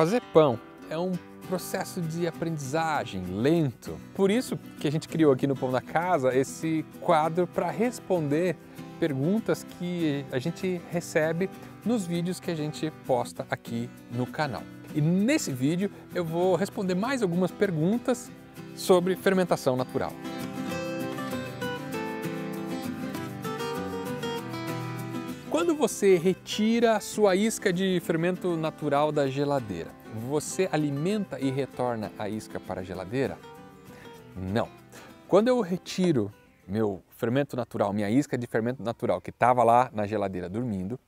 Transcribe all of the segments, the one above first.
Fazer pão é um processo de aprendizagem lento. Por isso que a gente criou aqui no Pão da Casa esse quadro para responder perguntas que a gente recebe nos vídeos que a gente posta aqui no canal. E nesse vídeo eu vou responder mais algumas perguntas sobre fermentação natural. Quando você retira a sua isca de fermento natural da geladeira, você alimenta e retorna a isca para a geladeira? Não. Quando eu retiro meu fermento natural, minha isca de fermento natural que estava lá na geladeira dormindo,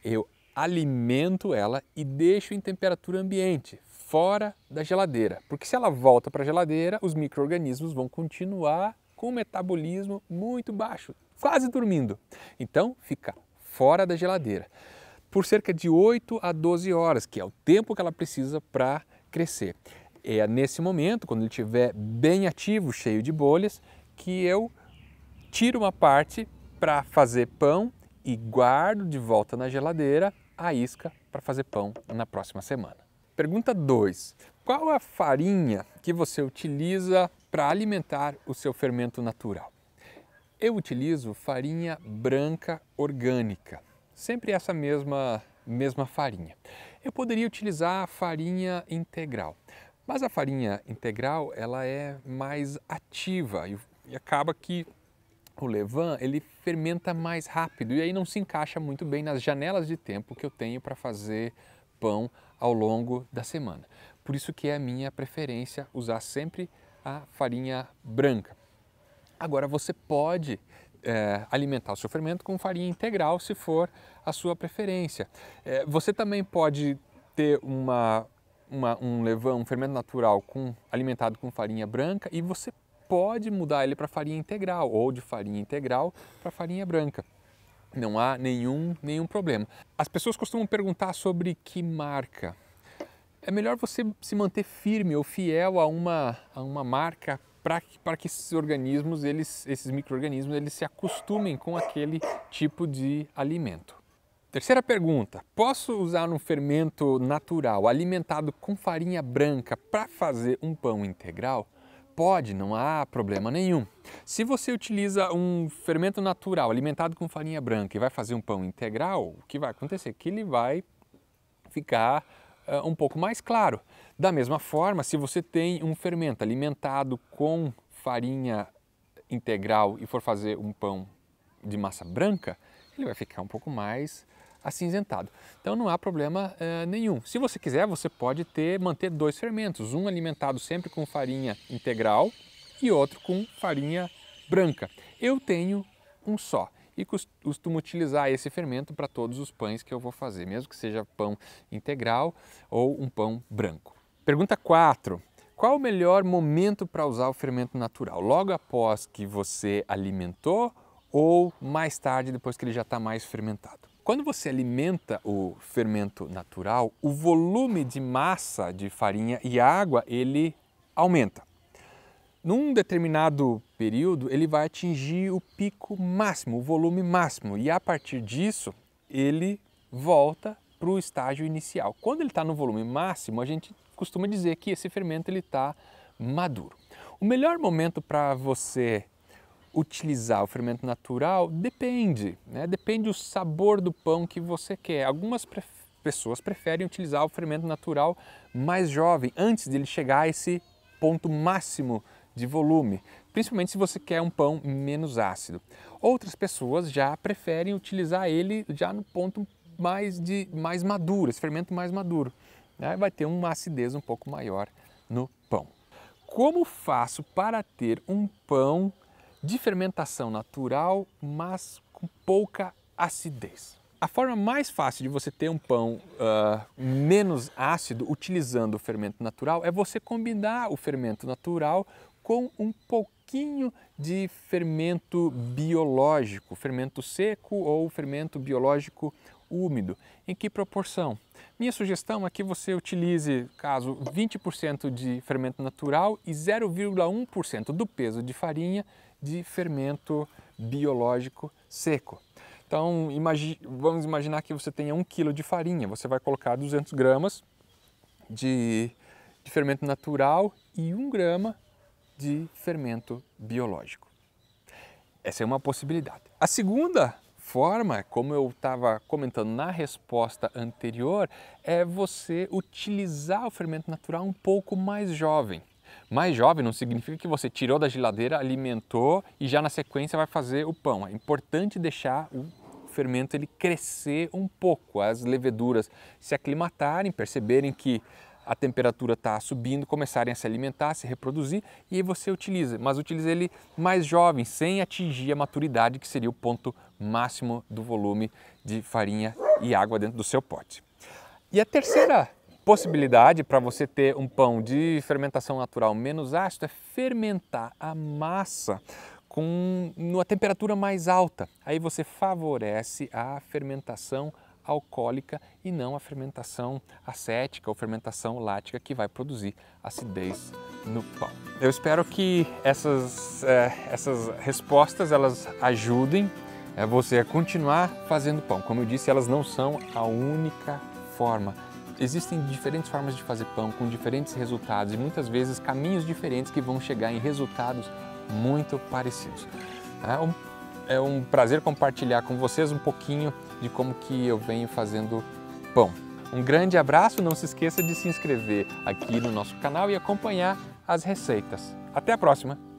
eu alimento ela e deixo em temperatura ambiente, fora da geladeira. Porque se ela volta para a geladeira, os micro-organismos vão continuar com o metabolismo muito baixo, quase dormindo. Então, fica fora da geladeira por cerca de 8 a 12 horas, que é o tempo que ela precisa para crescer. É nesse momento, quando ele estiver bem ativo, cheio de bolhas, que eu tiro uma parte para fazer pão e guardo de volta na geladeira a isca para fazer pão na próxima semana. Pergunta 2. Qual a farinha que você utiliza para alimentar o seu fermento natural? Eu utilizo farinha branca orgânica, sempre essa mesma farinha. Eu poderia utilizar a farinha integral, mas a farinha integral ela é mais ativa e acaba que o levain ele fermenta mais rápido e aí não se encaixa muito bem nas janelas de tempo que eu tenho para fazer pão ao longo da semana. Por isso que é a minha preferência usar sempre a farinha branca. Agora você pode alimentar o seu fermento com farinha integral se for a sua preferência. Você também pode ter um levain, um fermento natural alimentado com farinha branca e você pode mudar ele para farinha integral ou de farinha integral para farinha branca. Não há nenhum problema. As pessoas costumam perguntar sobre que marca. É melhor você se manter firme ou fiel a uma marca para que esses organismos, esses micro-organismos, eles se acostumem com aquele tipo de alimento. Terceira pergunta, posso usar um fermento natural alimentado com farinha branca para fazer um pão integral? Pode, não há problema nenhum. Se você utiliza um fermento natural alimentado com farinha branca e vai fazer um pão integral, o que vai acontecer é que ele vai ficar um pouco mais claro. Da mesma forma, se você tem um fermento alimentado com farinha integral e for fazer um pão de massa branca, ele vai ficar um pouco mais acinzentado. Então não há problema nenhum. Se você quiser, você pode manter dois fermentos, um alimentado sempre com farinha integral e outro com farinha branca. Eu tenho um só e costumo utilizar esse fermento para todos os pães que eu vou fazer, mesmo que seja pão integral ou um pão branco. Pergunta 4. Qual o melhor momento para usar o fermento natural? Logo após que você alimentou ou mais tarde, depois que ele já está mais fermentado? Quando você alimenta o fermento natural, o volume de massa de farinha e água ele aumenta. Num determinado período, ele vai atingir o pico máximo, o volume máximo, e a partir disso, ele volta para o estágio inicial. Quando ele está no volume máximo, a gente costuma dizer que esse fermento está maduro. O melhor momento para você utilizar o fermento natural depende, depende do sabor do pão que você quer. Algumas pessoas preferem utilizar o fermento natural mais jovem, antes de ele chegar a esse ponto máximo de volume, principalmente se você quer um pão menos ácido. Outras pessoas já preferem utilizar ele já no ponto mais maduro, esse fermento mais maduro. Vai ter uma acidez um pouco maior no pão. Como faço para ter um pão de fermentação natural, mas com pouca acidez? A forma mais fácil de você ter um pão menos ácido utilizando o fermento natural é você combinar o fermento natural com um pouquinho de fermento biológico, fermento seco ou fermento biológico úmido. Em que proporção? Minha sugestão é que você utilize, caso 20% de fermento natural e 0,1% do peso de farinha de fermento biológico seco. Então, vamos imaginar que você tenha 1 kg de farinha, você vai colocar 200 gramas de fermento natural e 1 grama de fermento biológico. Essa é uma possibilidade. A segunda forma, como eu estava comentando na resposta anterior, é você utilizar o fermento natural um pouco mais jovem. Mais jovem não significa que você tirou da geladeira, alimentou e já na sequência vai fazer o pão. É importante deixar o fermento ele crescer um pouco, as leveduras se aclimatarem, perceberem que a temperatura está subindo, começarem a se alimentar, a se reproduzir, e aí você utiliza, mas utiliza ele mais jovem, sem atingir a maturidade, que seria o ponto máximo do volume de farinha e água dentro do seu pote. E a terceira possibilidade para você ter um pão de fermentação natural menos ácido é fermentar a massa com uma temperatura mais alta. Aí você favorece a fermentação alcoólica e não a fermentação acética ou fermentação lática, que vai produzir acidez no pão. Eu espero que essas respostas elas ajudem você a continuar fazendo pão. Como eu disse, elas não são a única forma. Existem diferentes formas de fazer pão com diferentes resultados e muitas vezes caminhos diferentes que vão chegar em resultados muito parecidos. É um prazer compartilhar com vocês um pouquinho de como que eu venho fazendo pão. Um grande abraço, não se esqueça de se inscrever aqui no nosso canal e acompanhar as receitas. Até a próxima!